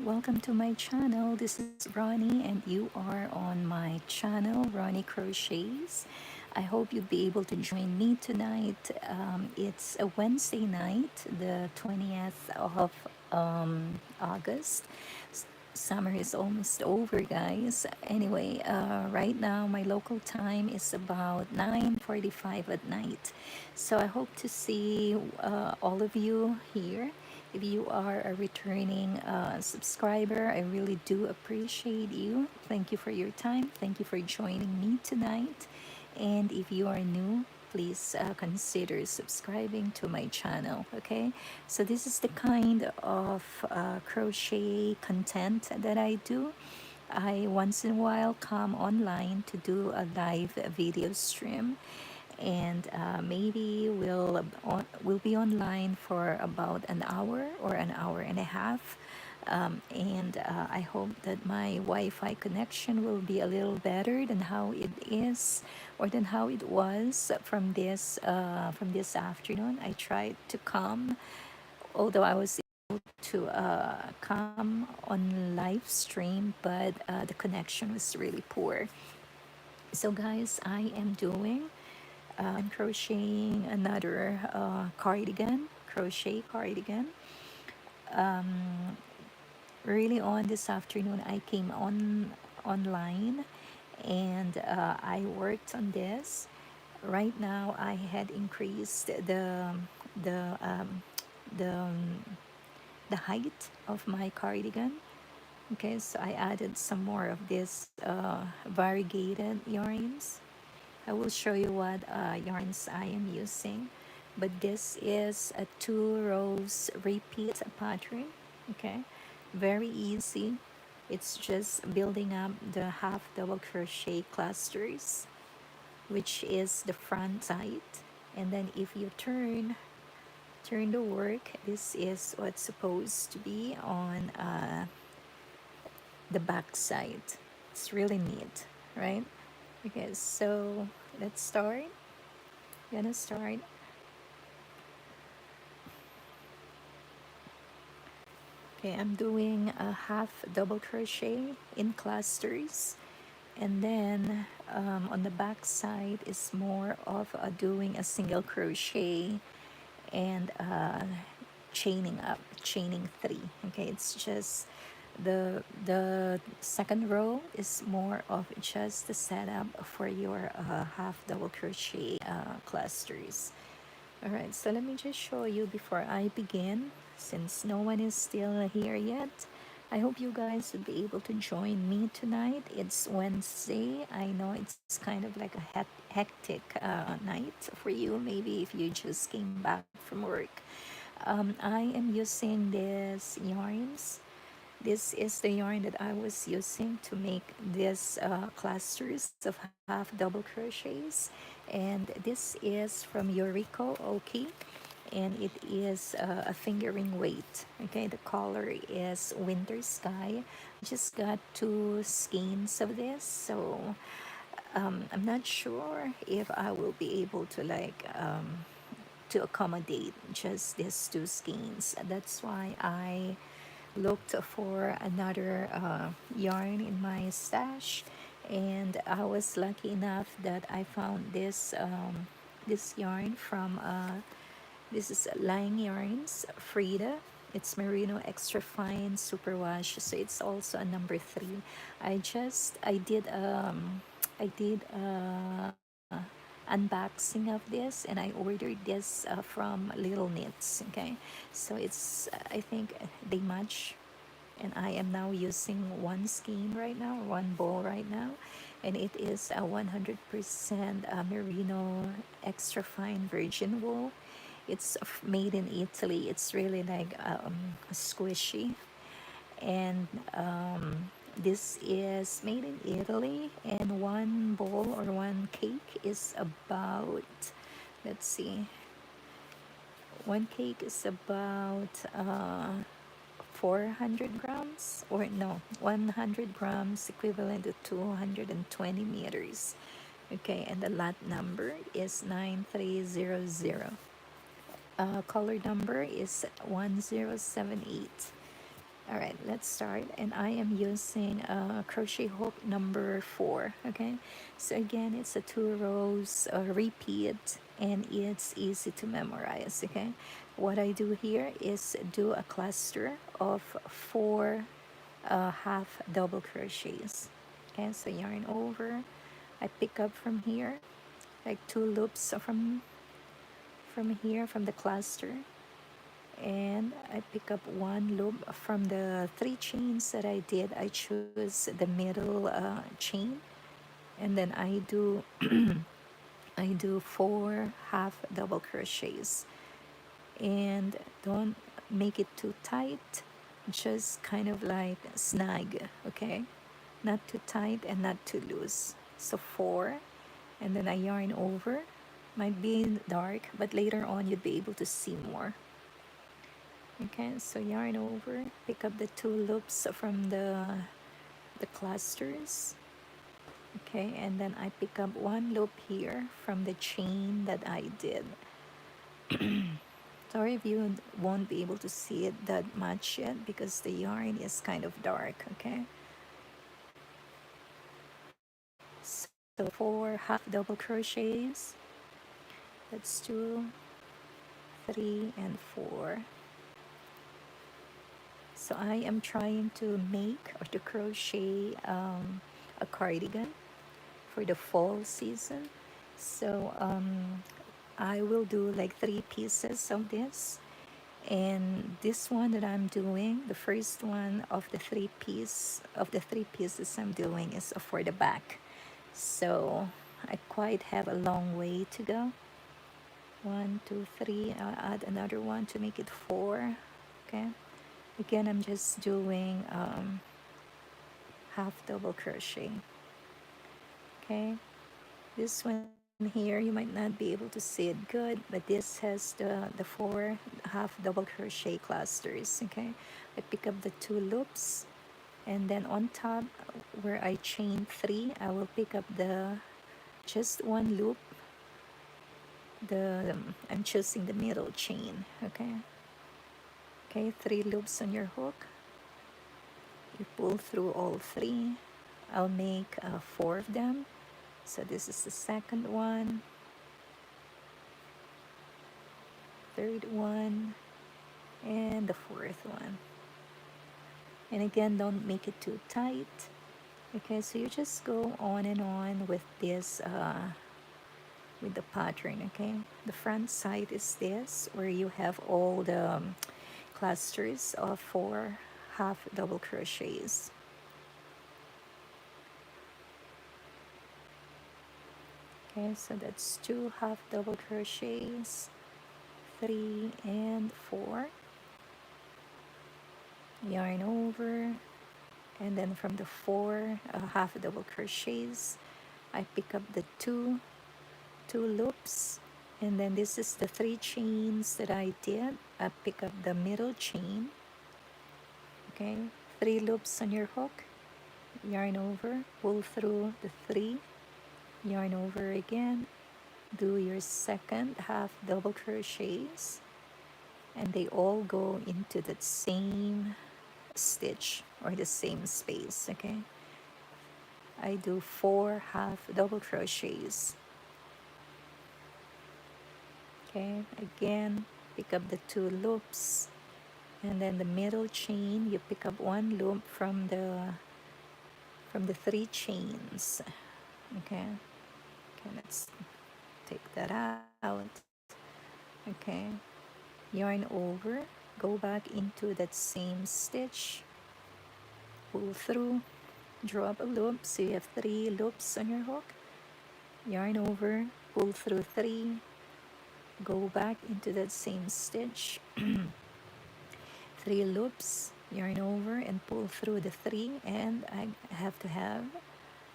welcome to my channel. This is Ronnie and you are on my channel, Ronnie Crochets. I hope you'll be able to join me tonight. It's a Wednesday night, the 20th of August. Summer is almost over, guys. Anyway, right now my local time is about 9:45 at night. So I hope to see all of you here. If you are a returning subscriber, I really do appreciate you. Thank you for your time. Thank you for joining me tonight. And if you are new, please consider subscribing to my channel. Okay, so this is the kind of crochet content that I do. I once in a while come online to do a live video stream, and maybe we'll be online for about an hour or an hour and a half. And I hope that my Wi-Fi connection will be a little better than how it is or than how it was from this afternoon. I tried to come, although I was able to come on live stream, but the connection was really poor. So guys, I am doing I'm crocheting another cardigan, crochet cardigan. Early on this afternoon, I came online and I worked on this. Right now, I had increased the um, the um, the height of my cardigan. Okay, so I added some more of this variegated yarns. I will show you what yarns I am using, but this is a 2 rows repeat pattern. Okay, very easy. It's just building up the half double crochet clusters, which is the front side, and then if you turn the work, this is what's supposed to be on the back side. It's really neat, right? Okay, so let's start. Gonna start. Okay, I'm doing a half double crochet in clusters, and then on the back side is more of doing a single crochet and chaining up, chaining three. Okay, it's just the second row is more of just the setup for your half double crochet clusters. All right, so let me just show you before I begin, since no one is still here yet. I hope you guys would be able to join me tonight. It's Wednesday. I know it's kind of like a hectic night for you, maybe if you just came back from work. I am using these yarns. This is the yarn that I was using to make this clusters of half double crochets, and this is from Yuriko Oki, and it is a fingering weight. Okay, the color is Winter Sky. I just got 2 skeins of this, so I'm not sure if I will be able to to accommodate just these 2 skeins. That's why I looked for another yarn in my stash, and I was lucky enough that I found this yarn from this is Lying Yarns Frida. It's merino extra fine superwash, so it's also a number 3. I did unboxing of this, and I ordered this from Little Knits. Okay, so it's I think they match, and I am now using one skein right now, one ball right now, and it is a 100% merino extra fine virgin wool. It's made in Italy. It's really like squishy, and this is made in Italy, and one bowl or one cake is about, let's see, one cake is about 400 grams, or no, 100 grams equivalent to 220 meters. Okay, and the lot number is 9300. Color number is 1078. All right, let's start. And I am using crochet hook number 4. Okay, so again, it's a 2 rows repeat, and it's easy to memorize. Okay, what I do here is do a cluster of 4 half double crochets. Okay, so yarn over, I pick up from here like 2 loops from here from the cluster, and I pick up 1 loop from the 3 chains that I did. I choose the middle chain, and then I do 4 half double crochets, and don't make it too tight, just kind of like snag. Okay, not too tight and not too loose. So 4, and then I yarn over. Might be dark, but later on you'd be able to see more. Okay, so yarn over, pick up the 2 loops from the clusters. Okay, and then I pick up 1 loop here from the chain that I did. Sorry if you won't be able to see it that much yet because the yarn is kind of dark. Okay, so 4 half double crochets, that's 2, 3, and 4. So I am trying to make or to crochet a cardigan for the fall season. So I will do like 3 pieces of this. And this one that I'm doing, the first one of the 3 pieces I'm doing is for the back. So I quite have a long way to go. 1, 2, 3. I'll add another one to make it 4. Okay. Again, I'm just doing half double crochet. Okay, this one here you might not be able to see it good, but this has the 4 half double crochet clusters. Okay, I pick up the 2 loops, and then on top where I chain 3, I will pick up the just 1 loop. The I'm choosing the middle chain. Okay, 3 loops on your hook. You pull through all 3. I'll make 4 of them. So this is the second one, third one, and the fourth one. And again, don't make it too tight. Okay, so you just go on and on with this, with the pattern. Okay, the front side is this, where you have all the clusters of 4 half double crochets. Okay, so that's 2 half double crochets, 3 and 4. Yarn over, and then from the 4 half double crochets, I pick up the two loops, and then this is the 3 chains that I did. I pick up the middle chain. Okay, 3 loops on your hook, yarn over, pull through the 3, yarn over again, do your second half double crochets, and they all go into that same stitch or the same space. Okay, I do 4 half double crochets. Okay, again, pick up the 2 loops, and then the middle chain, you pick up 1 loop from the 3 chains. Okay, let's take that out. Okay, yarn over, go back into that same stitch, pull through, drop a loop, so you have 3 loops on your hook, yarn over, pull through 3, go back into that same stitch, 3 loops, yarn over and pull through the 3, and I have to have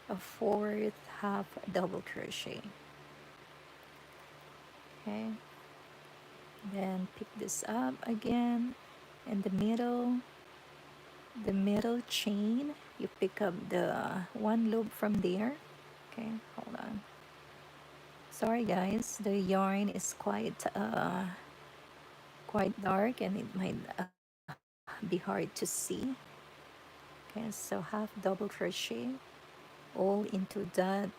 a fourth half double crochet. Okay, then pick this up again, and the middle chain, you pick up the 1 loop from there. Okay, hold on, sorry guys, the yarn is quite dark, and it might be hard to see. Okay, so half double crochet all into that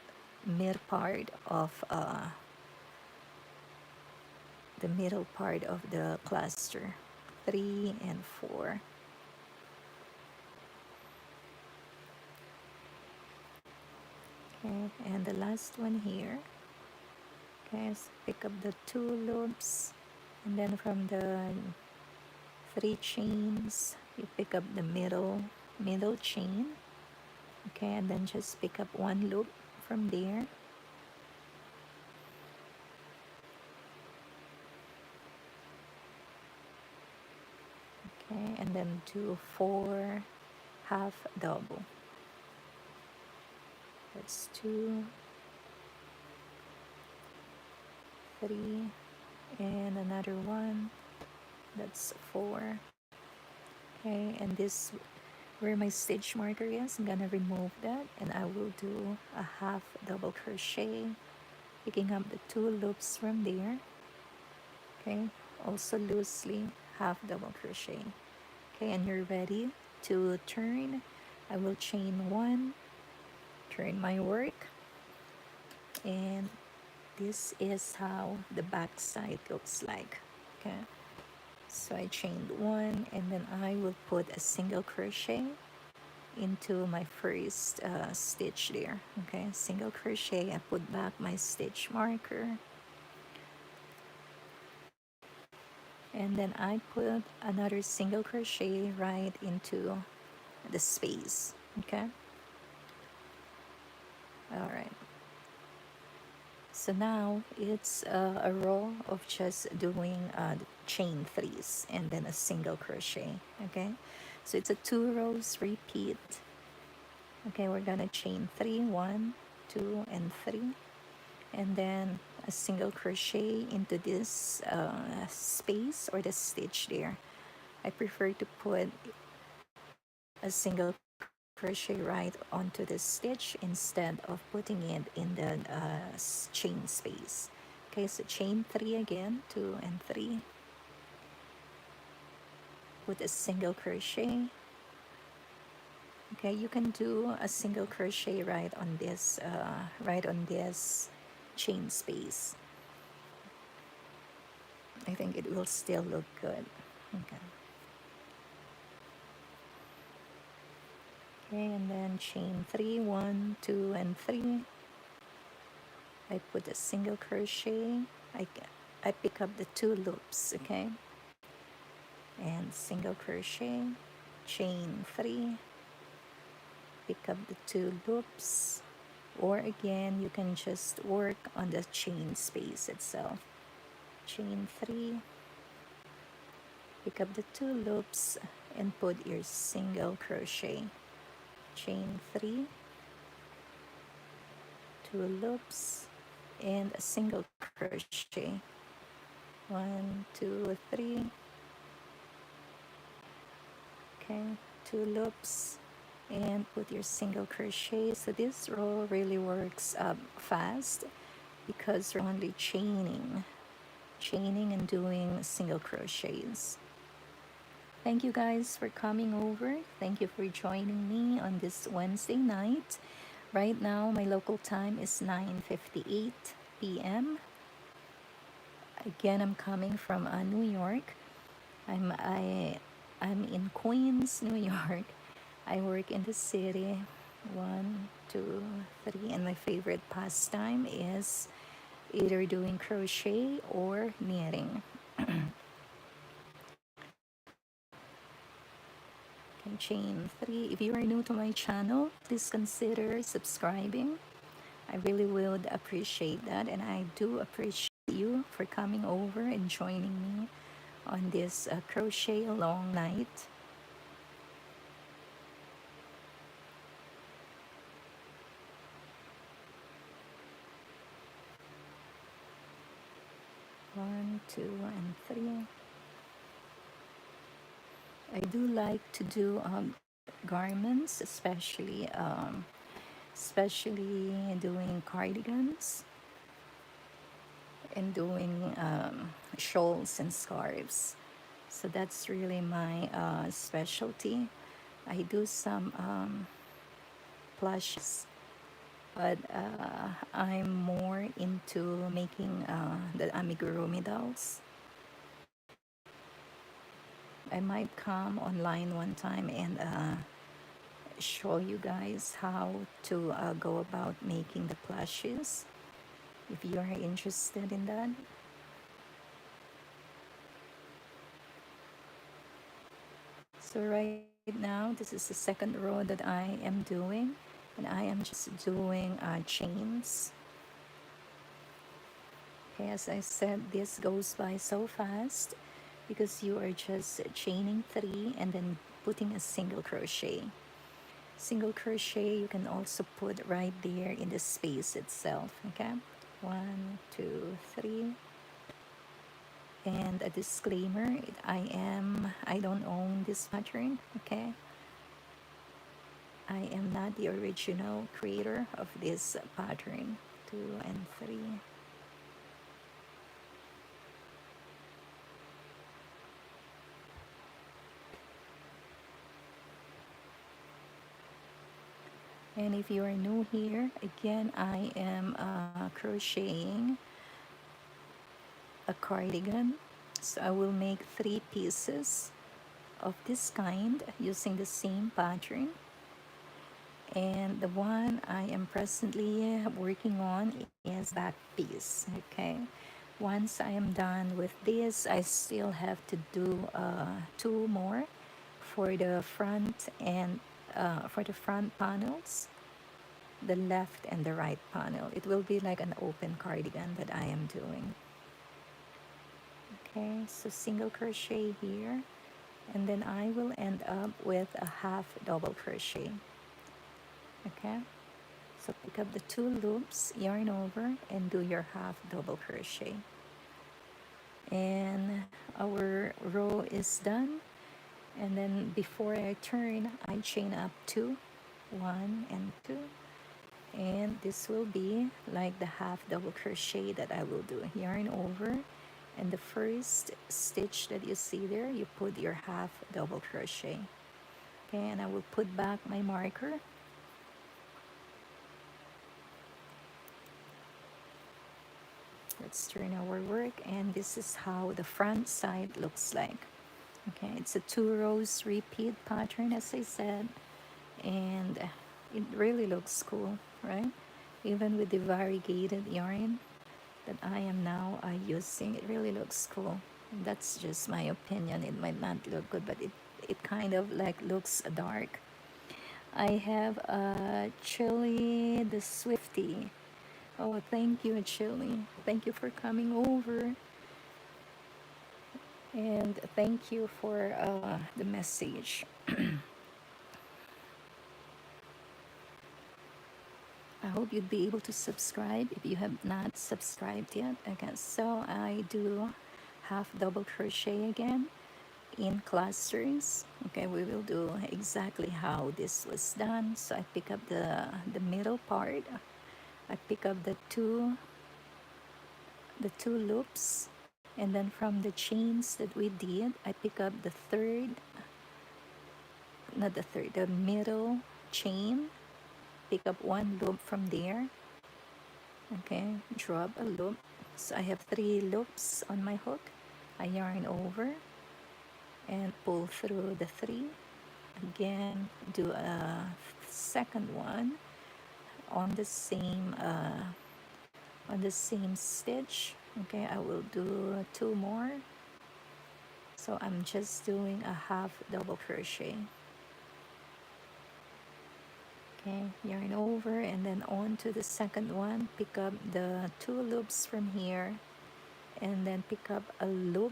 mid part of the middle part of the cluster, 3 and 4. Okay, and the last one here. Okay, so pick up the 2 loops, and then from the 3 chains you pick up the middle chain. Okay, and then just pick up 1 loop from there. Okay, and then do 4 half double. That's 2, 3, and another one. That's 4. Okay, and this where my stitch marker is, I'm gonna remove that, and I will do a half double crochet, picking up the 2 loops from there. Okay, also loosely half double crochet. Okay, and you're ready to turn. I will chain 1, turn my work, and this is how the back side looks like. Okay, so I chained 1, and then I will put a single crochet into my first stitch there. Okay, single crochet. I put back my stitch marker, and then I put another single crochet right into the space. Okay, all right, so now it's a row of just doing chain 3s and then a single crochet. Okay, so it's a 2 rows repeat. Okay, we're gonna chain 3, 1, 2, and 3, and then a single crochet into this space or the stitch there. I prefer to put a single crochet right onto the stitch instead of putting it in the chain space. Okay, so chain 3 again, 2 and 3, put a single crochet. Okay, you can do a single crochet right on this chain space. I think it will still look good. Okay. Okay, and then chain 3, 1, 2, and 3. I put a single crochet. I pick up the 2 loops, okay, and single crochet, chain 3, pick up the 2 loops, or again you can just work on the chain space itself. Chain 3, pick up the 2 loops and put your single crochet. Chain 3, 2 loops, and a single crochet. 1, 2, 3. Okay, 2 loops and put your single crochet. So this row really works fast because we're only chaining and doing single crochets. Thank you guys for coming over. Thank you for joining me on this Wednesday night. Right now my local time is 9:58 p.m. Again, I'm coming from New York. I'm in Queens, New York. I work in the city. 1, 2, 3, and my favorite pastime is either doing crochet or knitting. Okay, chain 3. If you are new to my channel, please consider subscribing. I really would appreciate that, and I do appreciate you for coming over and joining me on this crochet long night. One, 2, and 3. I do like to do garments, especially doing cardigans and doing shawls and scarves. So that's really my specialty. I do some plushes, but I'm more into making the amigurumi dolls. I might come online one time and show you guys how to go about making the plushes if you are interested in that. So right now, this is the second row that I am doing, and I am just doing chains. Okay, as I said, this goes by so fast because you are just chaining three and then putting a single crochet. Single crochet you can also put right there in the space itself. Okay, one, two, three. And a disclaimer, I don't own this pattern. Okay, I am not the original creator of this pattern. Two and three. And if you are new here, again, I am crocheting a cardigan. So I will make 3 pieces of this kind using the same pattern. And the one I am presently working on is back piece. Okay, once I am done with this, I still have to do 2 more for the front and for the front panels, the left and the right panel. It will be like an open cardigan that I am doing. Okay, so single crochet here, and then I will end up with a half double crochet. Okay, so pick up the 2 loops, yarn over, and do your half double crochet. And our row is done. And then before I turn, I chain up 2, 1 and 2. And this will be like the half double crochet that I will do. Yarn over, and the first stitch that you see there, you put your half double crochet. Okay, and I will put back my marker. Let's turn our work, and this is how the front side looks like. Okay, it's a 2 rows repeat pattern, as I said, and it really looks cool, right? Even with the variegated yarn that I am now using, it really looks cool. That's just my opinion. It might not look good, but it kind of like looks dark. I have Chili the Swifty. Oh, thank you, Chili. Thank you for coming over. And thank you for the message. I hope you'd be able to subscribe if you have not subscribed yet. Okay, so I do half double crochet again in clusters. Okay, we will do exactly how this was done. So I pick up the middle part. I pick up the two loops, and then from the chains that we did, I pick up the third, not the third, the middle chain. Pick up 1 loop from there. Okay, drop a loop. So I have 3 loops on my hook. I yarn over and pull through the 3. Again, do a second one on the same stitch. Okay, I will do 2 more. So I'm just doing a half double crochet. Okay, yarn over and then on to the second one. Pick up the 2 loops from here, and then pick up a loop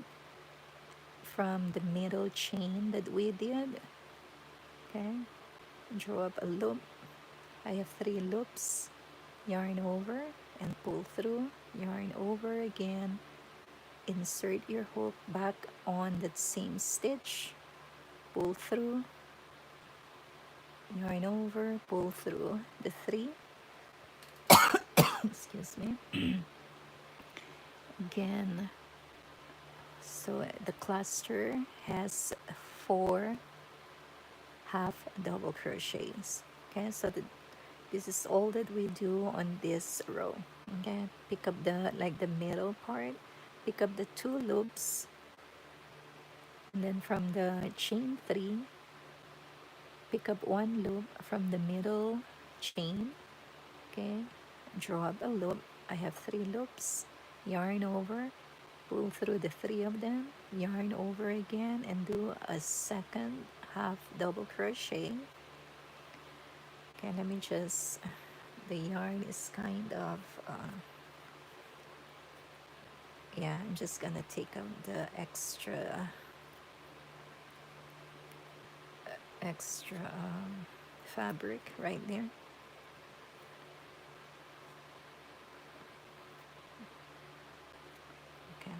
from the middle chain that we did. Okay, draw up a loop. I have 3 loops. Yarn over and pull through. Yarn over again. Insert your hook back on that same stitch. Pull through. Yarn over, pull through the 3. Excuse me. Again, So the cluster has 4 half double crochets. Okay, so this is all that we do on this row. Okay, pick up the like the middle part, pick up the 2 loops, and then from the chain 3, pick up 1 loop from the middle chain. Okay, draw up a loop. I have 3 loops, yarn over, pull through the 3 of them, yarn over again, and do a second half double crochet. Okay, let me just, the yarn is kind of, yeah, I'm just gonna take out the extra fabric right there. Okay.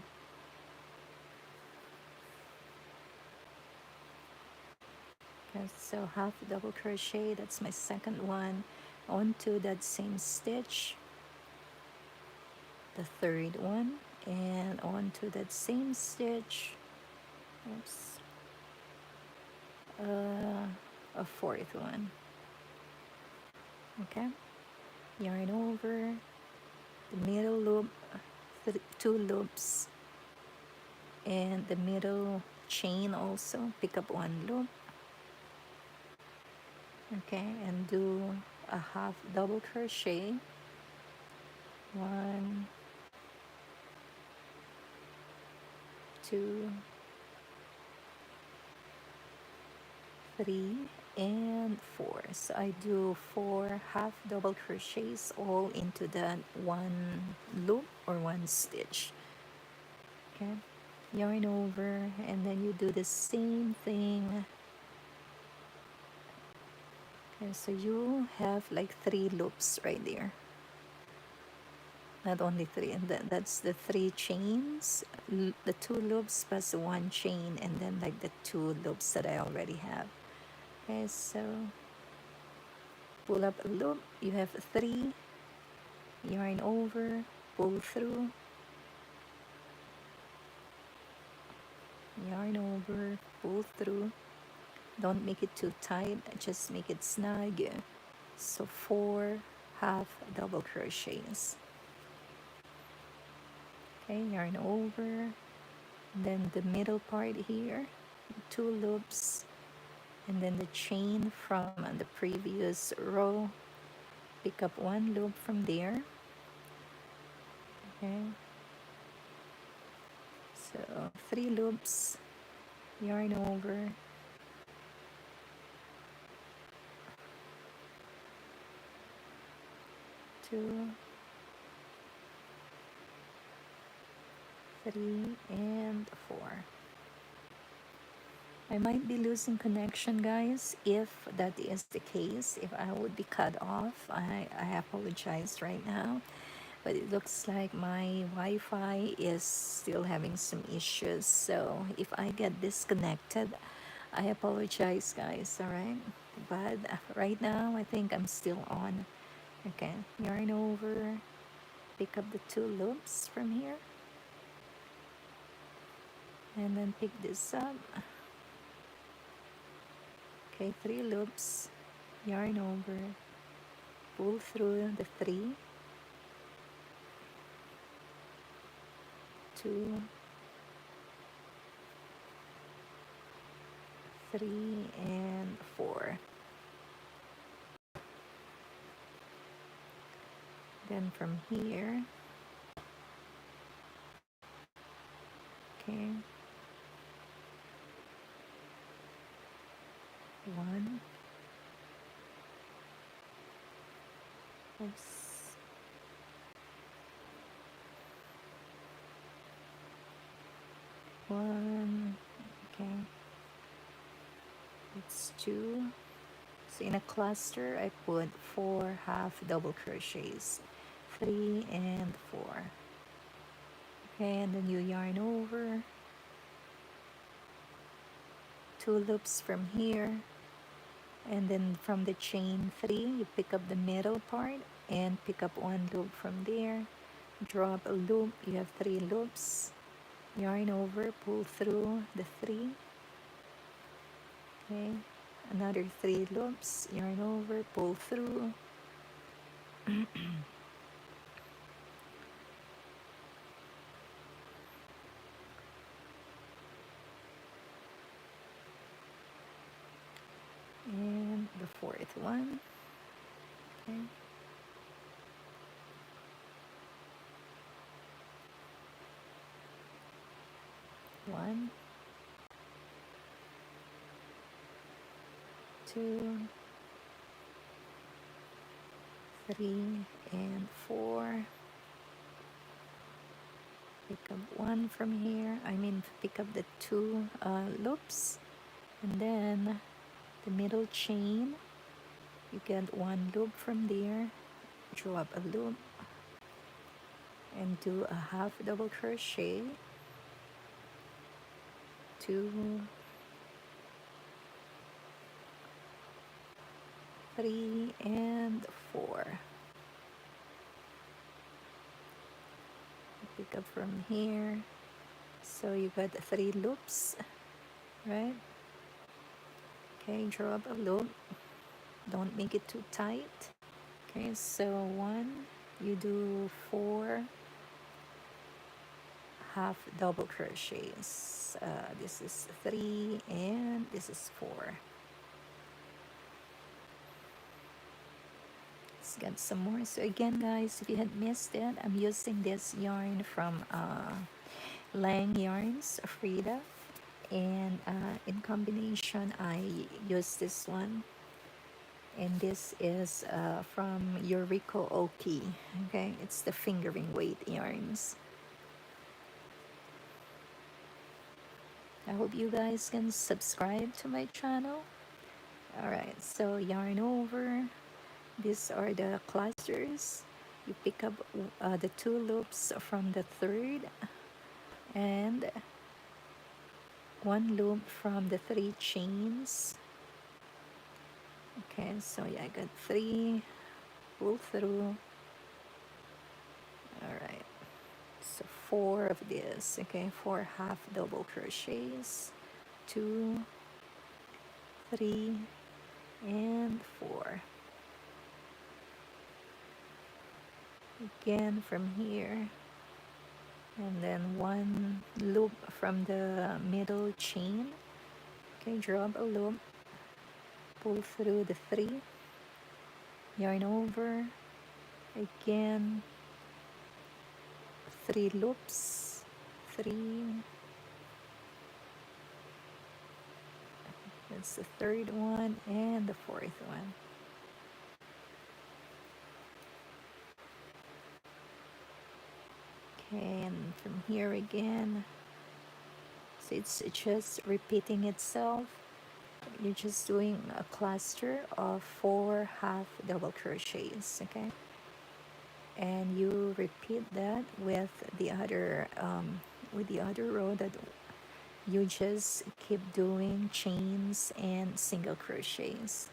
Okay, so half double crochet, that's my second one. Onto that same stitch, the third one, and onto that same stitch, oops, a fourth one. Okay, yarn over, the middle loop, 2 loops, and the middle chain also, pick up 1 loop. Okay, and do a half double crochet, 1, 2, 3, and 4. So I do 4 half double crochets all into that 1 loop or 1 stitch. Okay, yarn over, and then you do the same thing. Okay, so you have like 3 loops right there, not only 3, and that's the 3 chains, the 2 loops plus 1 chain, and then like the 2 loops that I already have. Okay, so pull up a loop, you have 3, yarn over, pull through, yarn over, pull through. Don't make it too tight, just make it snug. So 4 half double crochets. Okay, yarn over, then the middle part here, 2 loops, and then the chain from the previous row, pick up 1 loop from there. Okay, so 3 loops, yarn over, 2, 3, and 4. I might be losing connection, guys. If that is the case, if I would be cut off, I apologize right now. But it looks like my Wi-Fi is still having some issues. So if I get disconnected, I apologize, guys, all right? But right now, I think I'm still on. Okay, yarn over, pick up the 2 loops from here, and then pick this up. Okay, 3 loops, yarn over, pull through the 3, 2, 3, and 4. Then from here, okay, 1, oops, 1, okay, it's 2. So in a cluster, I put 4 half double crochets, 3 and 4. Okay, and then you yarn over, 2 loops from here, and then from the chain 3, you pick up the middle part and pick up 1 loop from there, drop a loop, you have 3 loops, yarn over, pull through the 3. Okay, another 3 loops, yarn over, pull through. And the 4th one. Okay, 1, 2, 3, and 4. Pick up 1 from here. I mean, pick up the 2 loops, and then the middle chain. You get 1 loop from there. Draw up a loop and do a half double crochet. 2, 3, and 4. Pick up from here. So you got 3 loops, right? Okay, draw up a loop. Don't make it too tight. Okay, so 1, you do 4 half double crochets. This is 3 and this is 4. Let's get some more. So again, guys, if you had missed it, I'm using this yarn from Lang Yarns, Frida, and in combination I use this one, and this is from Yoriko Oki. Okay, it's the fingering weight yarns. I hope you guys can subscribe to my channel. Alright, so yarn over. These are the clusters. You pick up the 2 loops from the 3rd and 1 loop from the 3 chains. Okay, so yeah, I got 3, pull through. Alright, so 4 of this. Okay, 4 half double crochets. 2, 3, and 4. Again from here, and then 1 loop from the middle chain. Okay, draw up a loop, pull through the 3, yarn over, again 3 loops, 3, that's the 3rd one, and the 4th one. Okay, and from here again, so it's just repeating itself. You're just doing a cluster of 4 half double crochets. Okay, and you repeat that with the other row that you just keep doing chains and single crochets.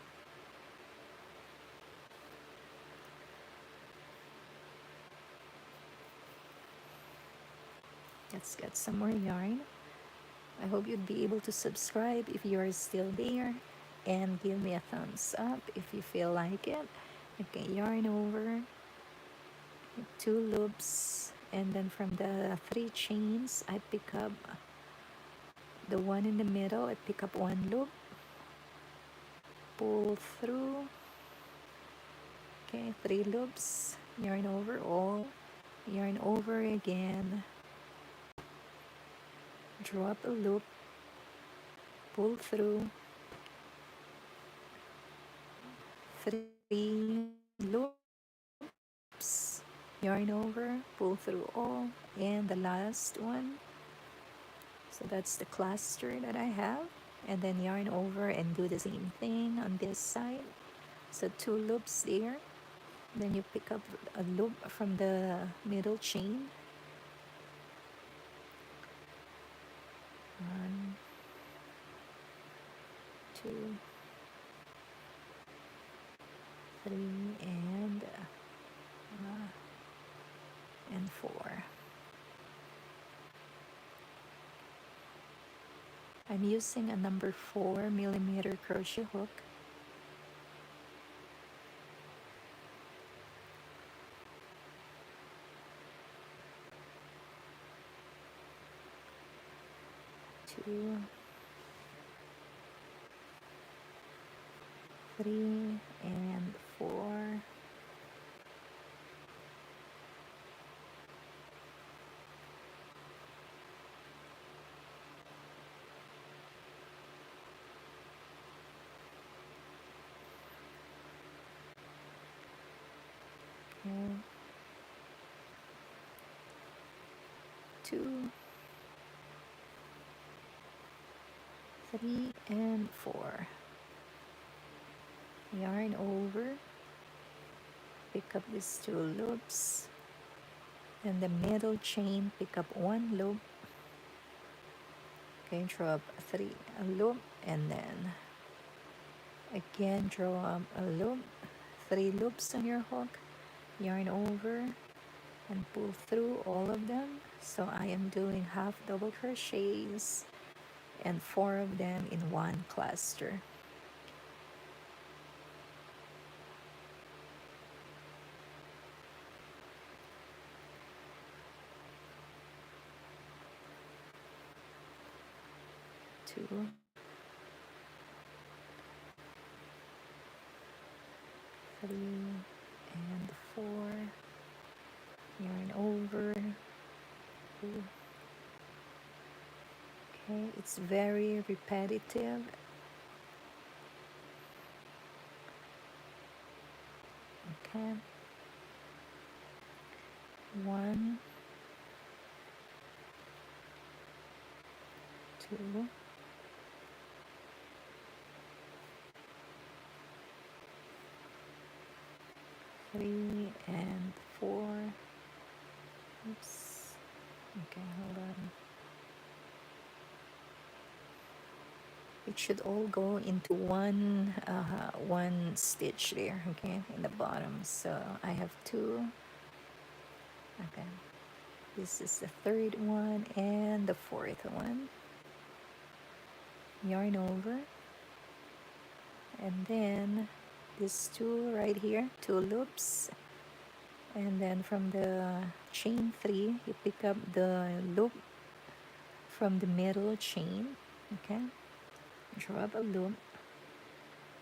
Let's get some more yarn. I hope you'd be able to subscribe if you are still there, and give me a thumbs up if you feel like it. Okay, yarn over, 2 loops, and then from the 3 chains I pick up the one in the middle. I pick up 1 loop, pull through. Okay, 3 loops, yarn over all, yarn over again, draw up a loop, pull through, 3 loops, yarn over, pull through all, and the last one. So that's the cluster that I have, and then yarn over and do the same thing on this side. So 2 loops there, then you pick up a loop from the middle chain, 1, 2, 3, and 4. I'm using a number 4mm crochet hook. Two, three, and four. Okay. Two, three, and four. Yarn over, pick up these two loops, and the middle chain, pick up one loop. Okay, draw up a loop, and then again draw up a loop, 3 loops on your hook, yarn over, and pull through all of them. So I am doing half double crochets and 4 of them in one cluster. Two, three, and four, yarn over, pull. Okay, it's very repetitive. Okay, 1, 2, 3, and 4. Oops. Okay, hold on. It should all go into one stitch there, okay, in the bottom. So I have 2. Okay, this is the 3rd one and the 4th one. Yarn over, and then these 2 right here, 2 loops, and then from the chain 3 you pick up the loop from the middle chain. Okay, draw up a loop,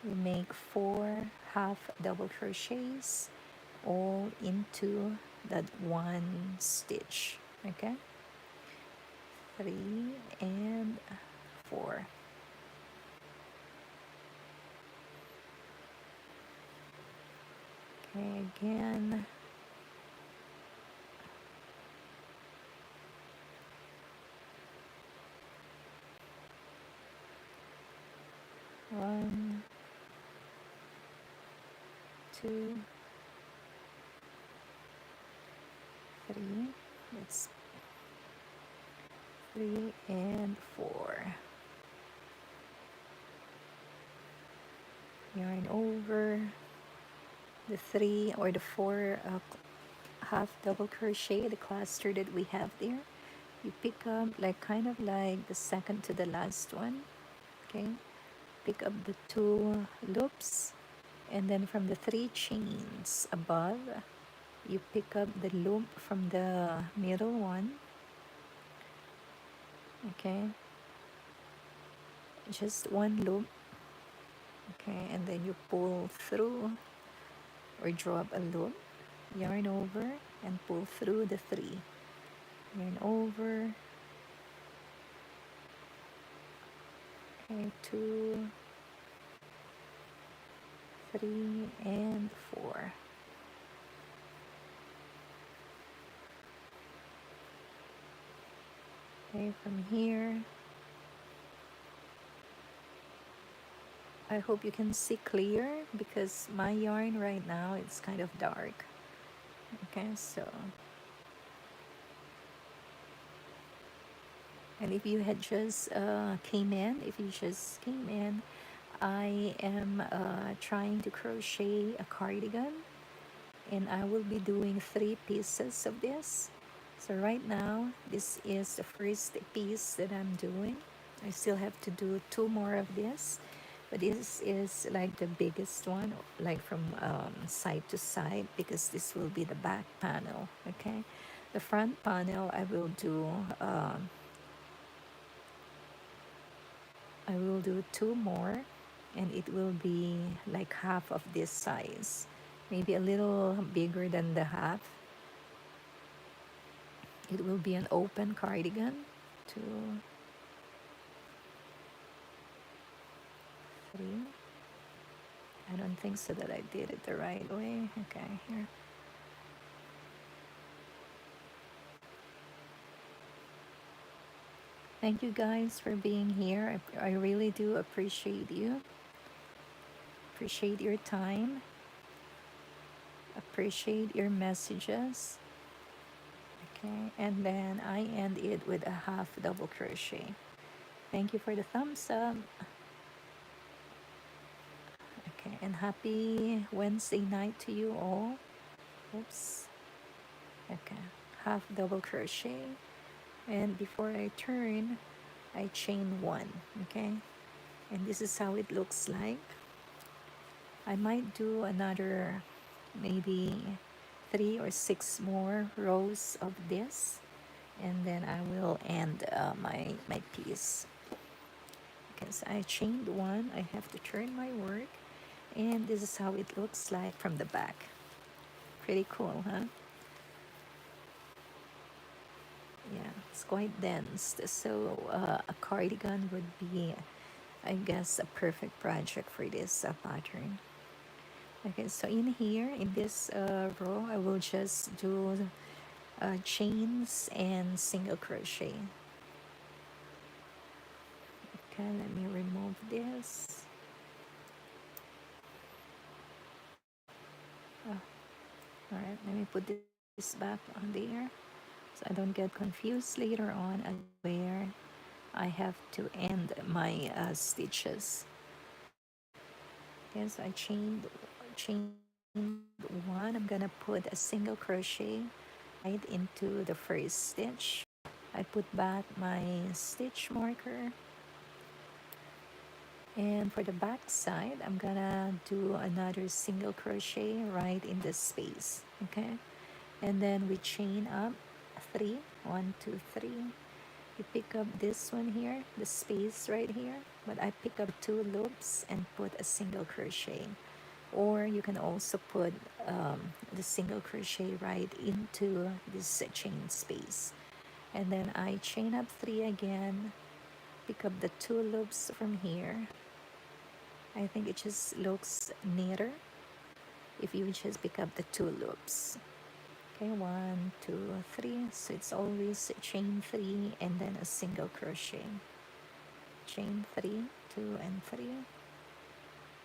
you make 4 half double crochets all into that one stitch. Okay, 3 and 4. Okay, again, one, 2, 3. That's 3 and 4. Yarn over the 3 or the 4 half double crochet, the cluster that we have there. You pick up like kind of like the second to the last one. Okay, pick up the 2 loops, and then from the 3 chains above you pick up the loop from the middle one. Okay, just one loop. Okay, and then you pull through or draw up a loop, yarn over, and pull through the 3. Yarn over. Okay, 2, 3, and 4. Okay, from here, I hope you can see clear because my yarn right now it's kind of dark. Okay, so, and if you had just came in, I am trying to crochet a cardigan, and I will be doing 3 pieces of this. So right now, this is the first piece that I'm doing. I still have to do two more of this, but this is like the biggest one, like from side to side, because this will be the back panel. Okay, the front panel um, I will do two more, and it will be like half of this size, maybe a little bigger than the half. It will be an open cardigan. Two, three. I don't think so that I did it the right way. Okay, here. Thank you guys for being here. I really do appreciate you. Appreciate your time. Appreciate your messages. Okay, and then I end it with a half double crochet. Thank you for the thumbs up. Okay, and happy Wednesday night to you all. Oops. Okay, half double crochet. And before I turn, I chain one. Okay, and this is how it looks like. I might do another maybe 3 or 6 more rows of this, and then I will end my piece. Because I chained one, I have to turn my work, and this is how it looks like from the back. Pretty cool, huh? Yeah, it's quite dense. So a cardigan would be, I guess, a perfect project for this pattern. Okay, so in here, in this row, I will just do chains and single crochet. Okay, let me remove this. Oh, all right, let me put this back on there so I don't get confused later on at where I have to end my stitches. Yes, I chained one. I'm gonna put a single crochet right into the first stitch. I put back my stitch marker, and for the back side I'm gonna do another single crochet right in the space. Okay, and then we chain up three. 1, 2, 3. You pick up this one here, the space right here, but I pick up 2 loops and put a single crochet. Or you can also put the single crochet right into this chain space. And then I chain up 3 again, pick up the 2 loops from here. I think it just looks neater if you just pick up the 2 loops. Okay, 1, 2, 3. So it's always chain 3 and then a single crochet. Chain 3, 2 and 3,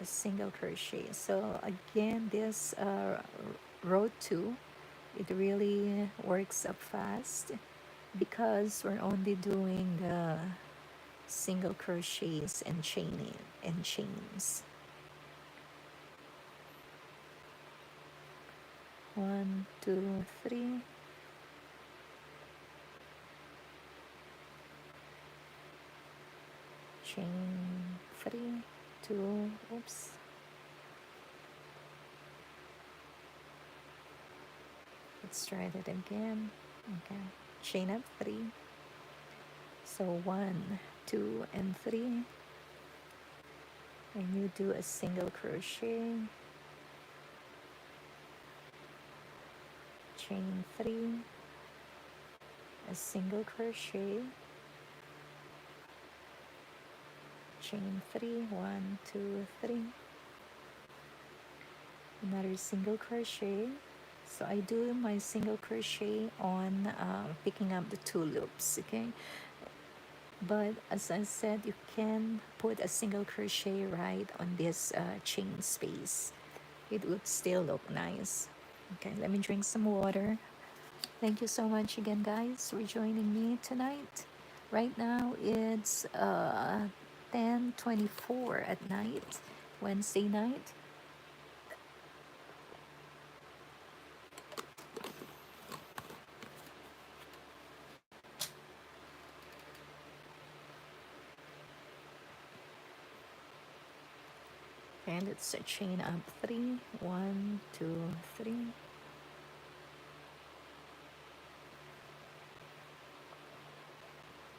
a single crochet. So again, this row 2, it really works up fast because we're only doing the single crochets and chaining and chains. 1, 2, 3. Chain 3, 2. Oops. Let's try that again. Okay, chain up 3. So 1, 2 and 3, and you do a single crochet, chain 3, a single crochet, chain 3, 1, 2, 3, another single crochet. So I do my single crochet on picking up the 2 loops. Okay, but as I said, you can put a single crochet right on this chain space. It would still look nice. Okay, let me drink some water. Thank you so much again, guys, for joining me tonight. Right now it's 10:24 at night, Wednesday night. Okay, let's chain up 3. 1, 2, 3.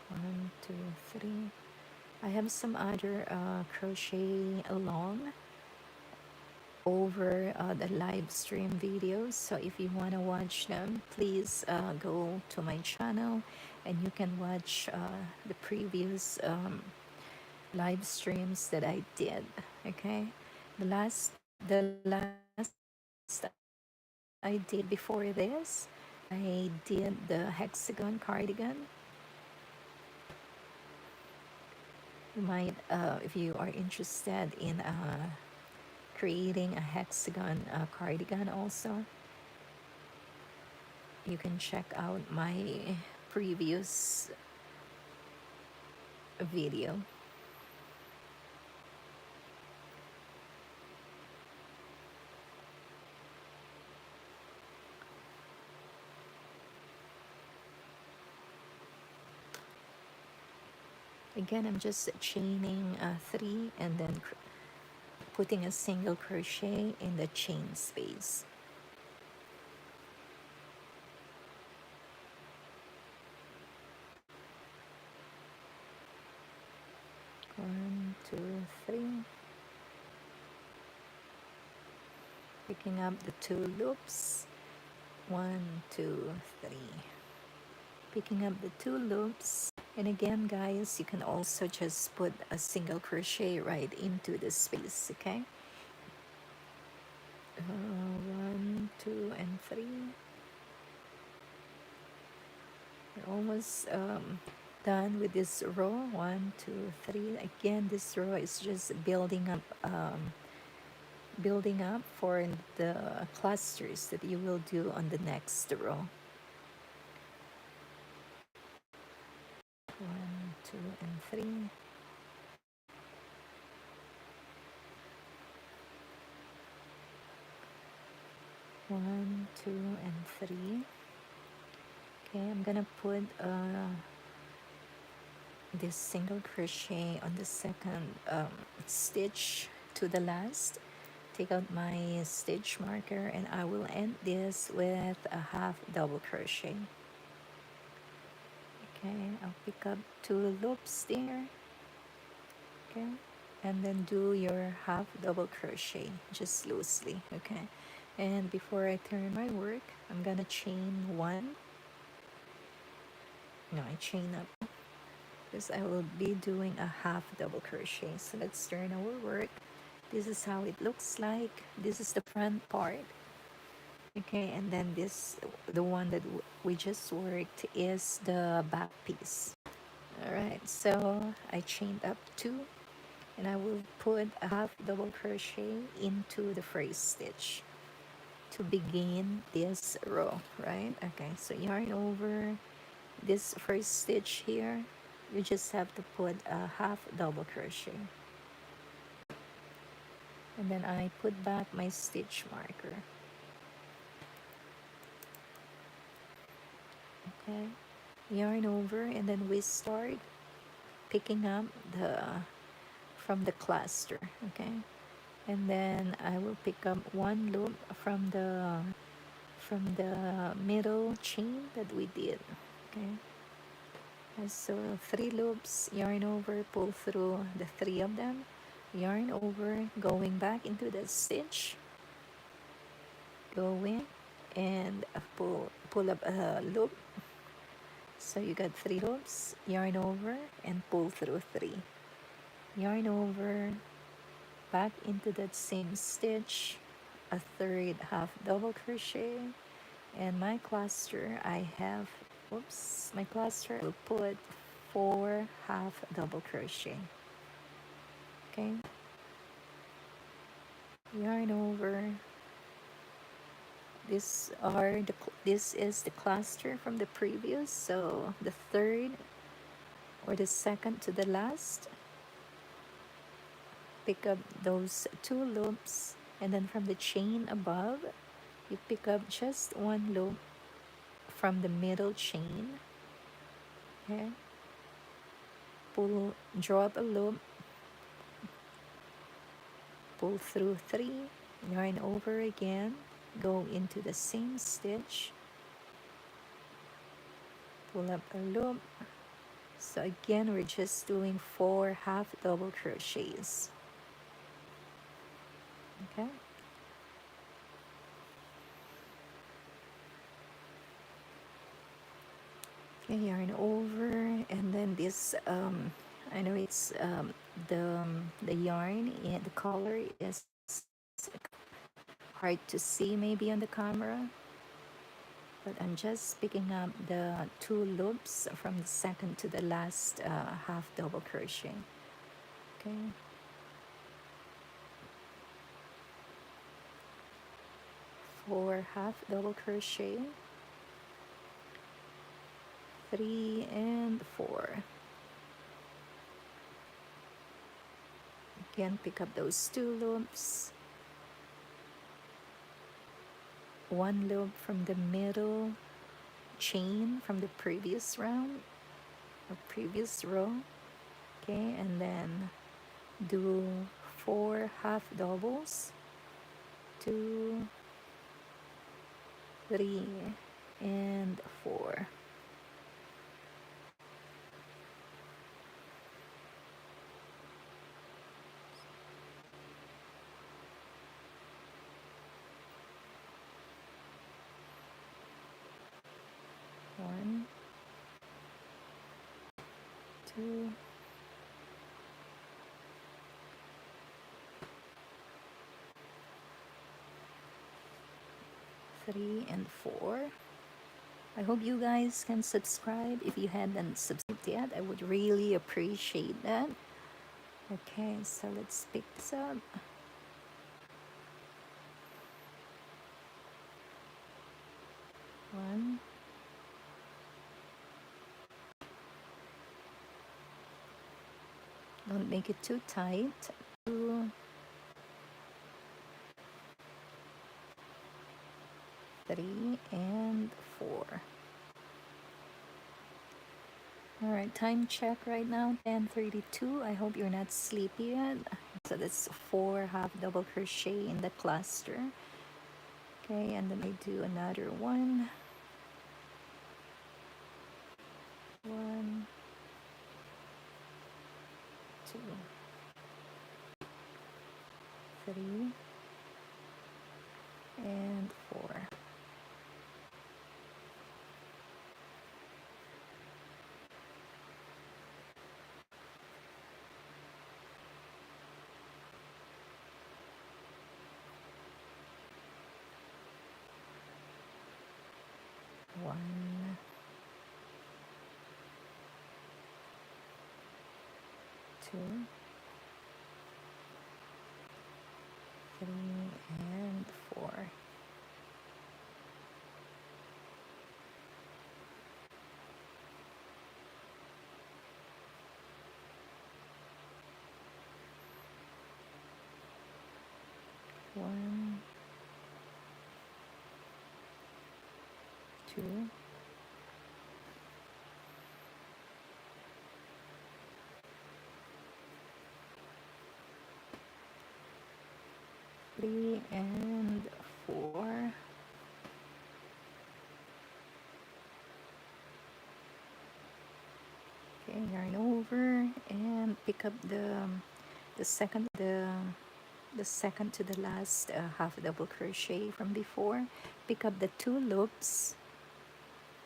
1, 2, 3. I have some other crochet along over the live stream videos, so if you want to watch them, please go to my channel and you can watch the previous live streams that I did. Okay, the last I did before this, I did the hexagon cardigan. You might, if you are interested in creating a hexagon cardigan also, you can check out my previous video. Again, I'm just chaining 3 and then putting a single crochet in the chain space. One, two, three. Picking up the 2 loops. 1, 2, 3. Picking up the 2 loops. And again, guys, you can also just put a single crochet right into the space, okay? 1, 2, and 3. We're almost done with this row. 1, 2, 3. Again, this row is just building up for the clusters that you will do on the next row. 1, 2, and 3. One, 2, and 3. Okay, I'm gonna put this single crochet on the second stitch to the last. Take out my stitch marker and I will end this with a half double crochet. Okay, I'll pick up 2 loops there. Okay, and then do your half double crochet just loosely. Okay, and before I turn my work, I'm gonna chain 1. No, I chain up because I will be doing a half double crochet. So let's turn our work. This is how it looks like. This is the front part. Okay, and then the one that we just worked is the back piece. All right, so I chained up 2 and I will put a half double crochet into the first stitch to begin this row, right? Okay, so yarn over this first stitch here. You just have to put a half double crochet, and then I put back my stitch marker. Okay, yarn over, and then we start picking up the from the cluster. Okay, and then I will pick up 1 loop from the middle chain that we did. Okay, and so 3 loops, yarn over, pull through the 3 of them, yarn over, going back into the stitch, go in and pull up a loop. So you got 3 loops, yarn over and pull through 3, yarn over, back into that same stitch, a third half double crochet, and my cluster I have, oops, my cluster will put 4 half double crochet. Okay, yarn over. This is the cluster from the previous, so the third or the second to the last, pick up those 2 loops, and then from the chain above you pick up just 1 loop from the middle chain. Okay, drop a loop, pull through 3, yarn over again, go into the same stitch, pull up a loop. So again, we're just doing 4 half double crochets. Okay. Okay, yarn over, and then this I know it's the yarn and the color is hard to see maybe on the camera, but I'm just picking up the 2 loops from the second to the last half double crochet. Okay. Four half double crochet, 3 and 4. Again, pick up those 2 loops, 1 loop from the middle chain from the previous round or previous row. Okay, and then do 4 half doubles, 2, 3 and 4. One, 2, 3 and 4. I hope you guys can subscribe. If you hadn't subscribed yet, I would really appreciate that. Okay, so let's pick this up. One, don't make it too tight. 2, 3 and 4. All right, time check right now, 10:32. I hope you're not sleepy yet. So that's 4 half double crochet in the cluster. Okay, and then I do another one. 1, 2, 3 and 4. One, 2, 3 and 4. One, 2, 3 and 4. Okay, yarn over and pick up the second the second to the last half double crochet from before. Pick up the 2 loops,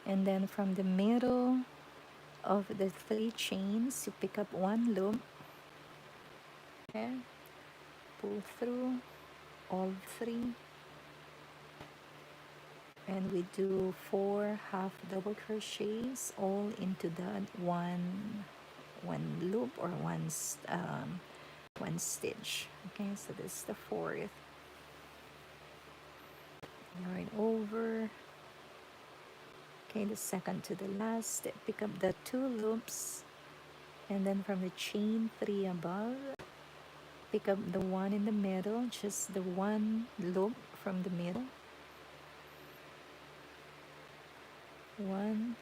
and then from the middle of the 3 chains you pick up 1 loop. Okay, pull through all 3, and we do 4 half double crochets all into that one loop or one stitch. Okay, so this is the 4th. Yarn over. Okay, the second to the last, pick up the 2 loops, and then from the chain 3 above, pick up the one in the middle, just the 1 loop from the middle. 1,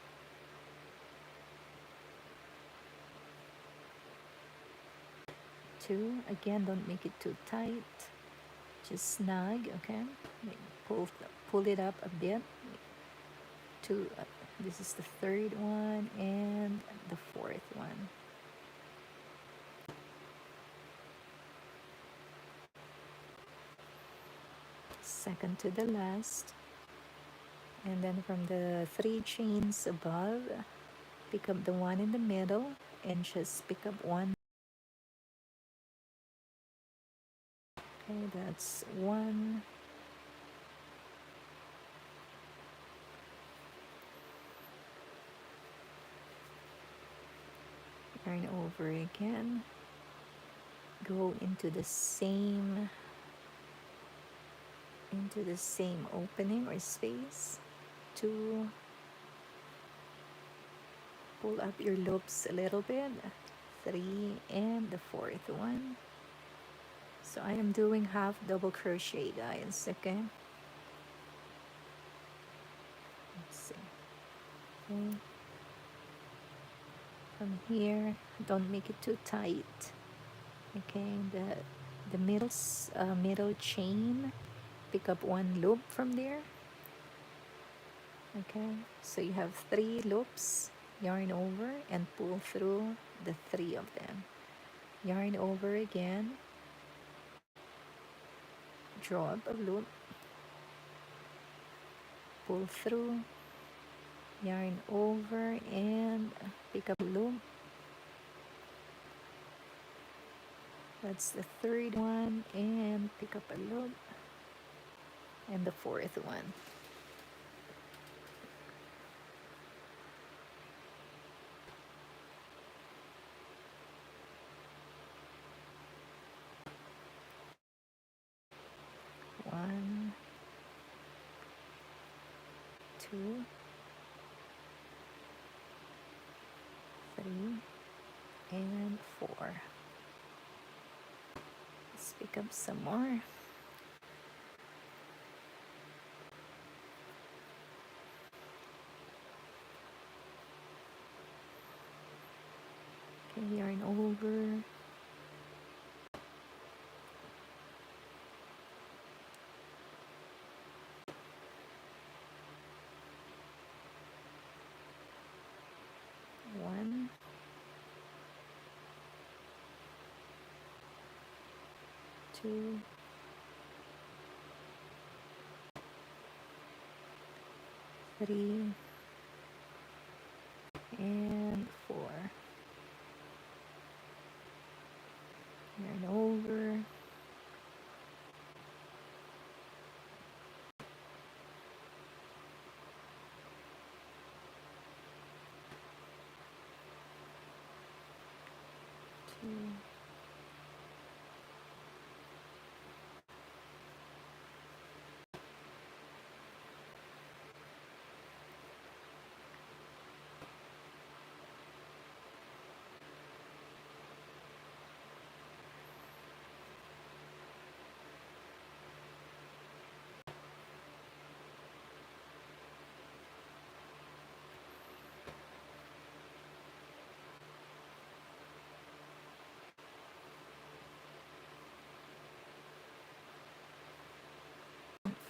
2, two. Again, don't make it too tight. Just snug, okay? Pull, pull it up a bit. Two. This is the third one and the fourth one. Second to the last. And then from the 3 chains above, pick up the one in the middle and just pick up one. Okay, that's one. Yarn over again. Go into the same opening or space. 2. Pull up your loops a little bit. 3 and the fourth one. So I am doing half double crochet, guys. Okay. Let's see. Okay. From here, don't make it too tight. Okay. The middle chain. Pick up one loop from there. Okay. So you have 3 loops. Yarn over and pull through the 3 of them. Yarn over again. Draw up a loop, pull through, yarn over and pick up a loop. That's the third one and pick up a loop, and the fourth one. One, 2, 3, and 4. Let's pick up some more. Okay, yarn over. One, 2, 3, and 4. Yarn over. Two,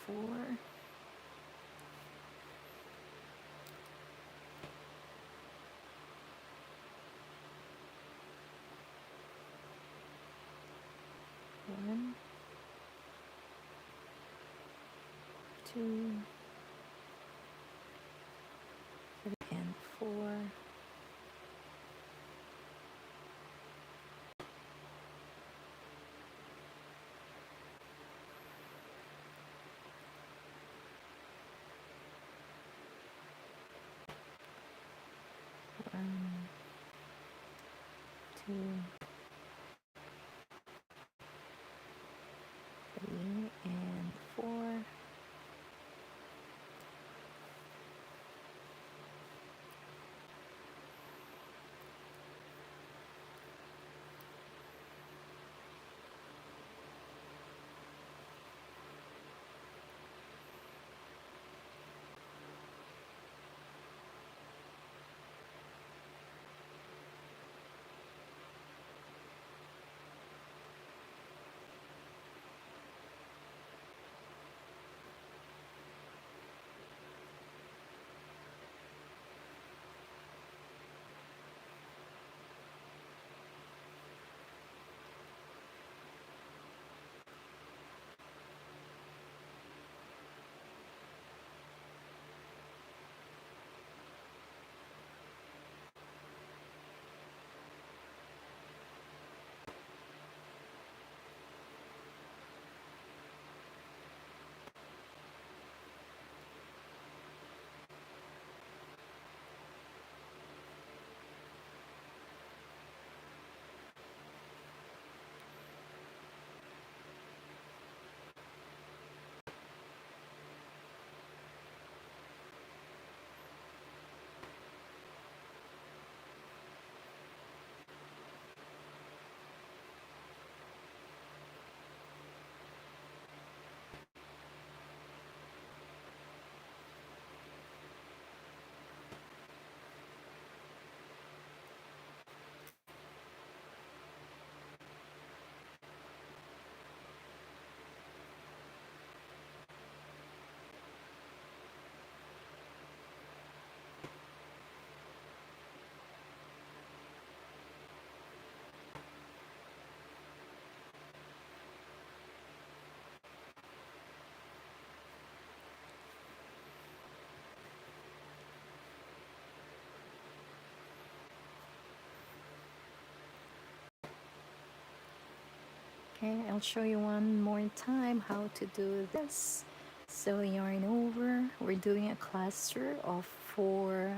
4. One, 2, 3, and 4. One, 2, 3, and 4. Okay, I'll show you one more time how to do this. So yarn over, we're doing a cluster of four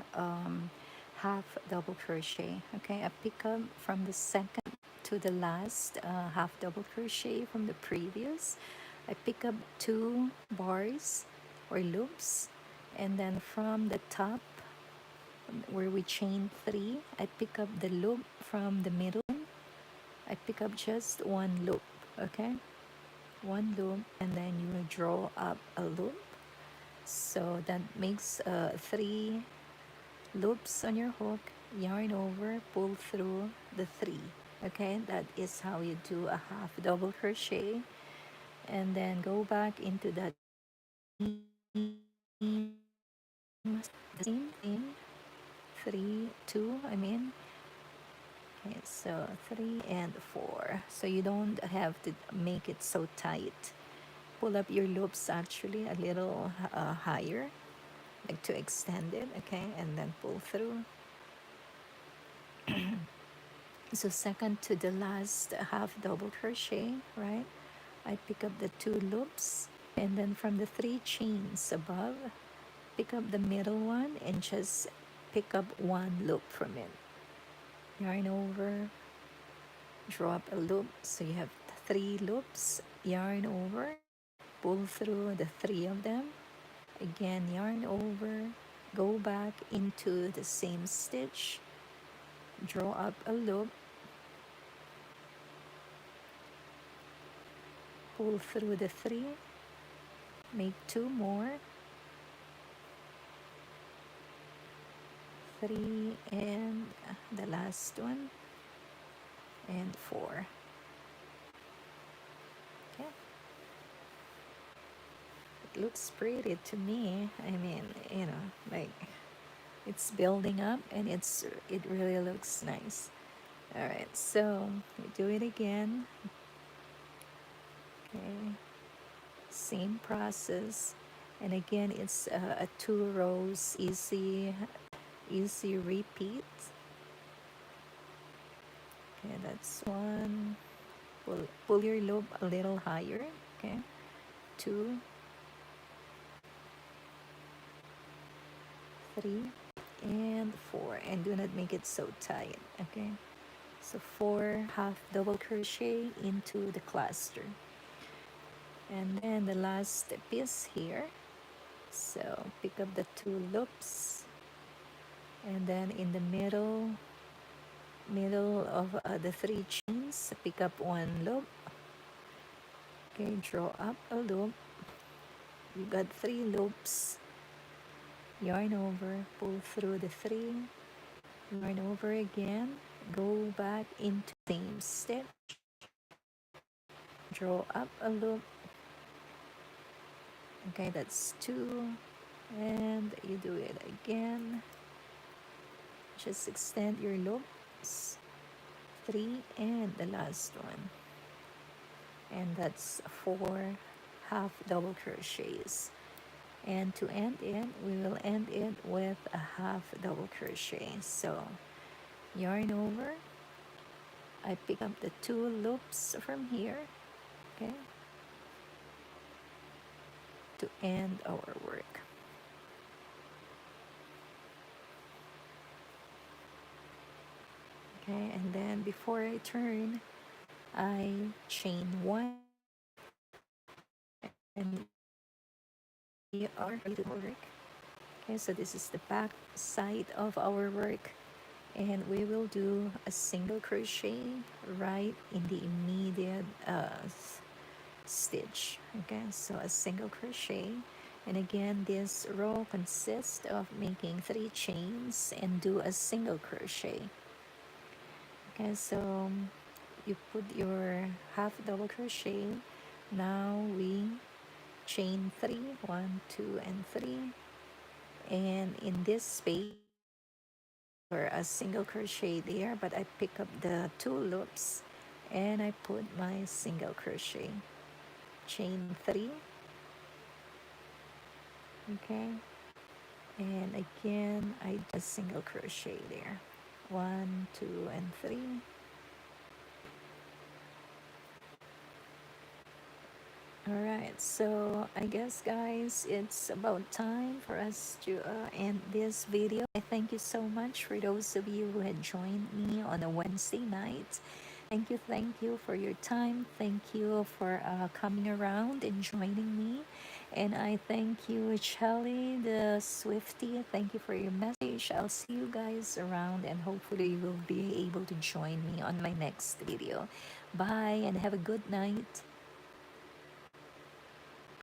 half double crochet. Okay, I pick up from the second to the last half double crochet from the previous. I pick up two bars or loops, and then from the top where we chain three, I pick up the loop from the middle. I pick up just one loop, okay? One loop, and then you will draw up a loop. So that makes three loops on your hook, yarn over, pull through the three. Okay, that is how you do a half double crochet, and then go back into that the same thing, three, two, I mean. Okay, so three and four. So you don't have to make it so tight. Pull up your loops actually a little higher, like to extend it, okay, and then pull through. So second to the last half double crochet, right? I pick up the two loops, and then from the three chains above, pick up the middle one and just pick up one loop from it. Yarn over, draw up a loop, so you have three loops, yarn over, pull through the three of them, again yarn over, go back into the same stitch, draw up a loop, pull through the three, make two more, three, and the last one, and four. Okay, it looks pretty to me. I mean, you know, like it's building up, and it really looks nice. All right, so we do it again. Okay, same process, and again it's a two rows easy repeat. Okay, that's one. Pull your loop a little higher. Okay, two, three, and four, and do not make it so tight. Okay, so four half double crochet into the cluster, and then the last piece here. So pick up the two loops, and then in the middle of the three chains, pick up one loop. Okay, draw up a loop. You got three loops, yarn over, pull through the three, yarn over again, go back into the same stitch, draw up a loop. Okay, that's two, and you do it again. Just extend your loops, three, and the last one, and that's four half double crochets. And to end it, we will end it with a half double crochet. So yarn over, I pick up the two loops from here, okay, to end our work. Okay, and then before I turn, I chain one, and we are ready to work. Okay, so this is the back side of our work, and we will do a single crochet right in the immediate stitch. Okay, so a single crochet, and again this row consists of making three chains and do a single crochet. Okay, so you put your half double crochet. Now we chain three, one, two, and three, and in this space or a single crochet there, but I pick up the two loops and I put my single crochet, chain three, okay, and again I do a single crochet there, one, two, and three, All right, so I guess, guys, it's about time for us to end this video. I thank you so much for those of you who had joined me on a Wednesday night. Thank you for your time. Thank you for coming around and joining me. And I thank you, Shelly, the Swifty. Thank you for your message. I'll see you guys around, and hopefully you will be able to join me on my next video. Bye, and have a good night.